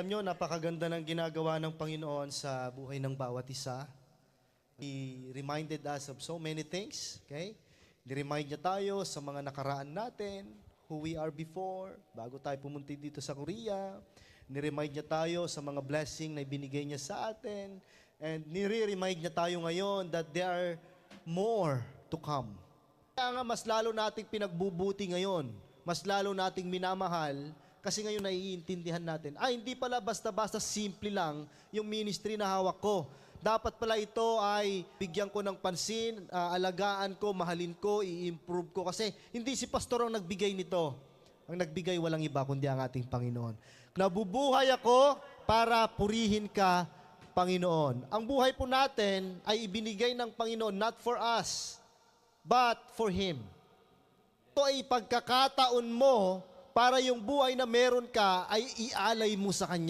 Alam nyo, napakaganda ng ginagawa ng Panginoon sa buhay ng bawat isa. He reminded us of so many things, okay? Ni-remind niya tayo sa mga nakaraan natin, who we are before, bago tayo pumunta dito sa Korea. Ni-remind niya tayo sa mga blessing na ibinigay niya sa atin. And nire-remind niya tayo ngayon that there are more to come. Kaya nga mas lalo nating pinagbubuti ngayon, mas lalo nating minamahal, kasi ngayon naiintindihan natin, hindi pala basta-basta simple lang yung ministry na hawak ko. Dapat pala ito ay bigyan ko ng pansin, alagaan ko, mahalin ko, i-improve ko. Kasi hindi si pastor ang nagbigay nito. Ang nagbigay walang iba kundi ang ating Panginoon. Nabubuhay ako para purihin ka, Panginoon. Ang buhay po natin ay ibinigay ng Panginoon not for us, but for Him. Ito ay pagkakataon mo para yung buhay na meron ka ay ialay mo sa Kanya.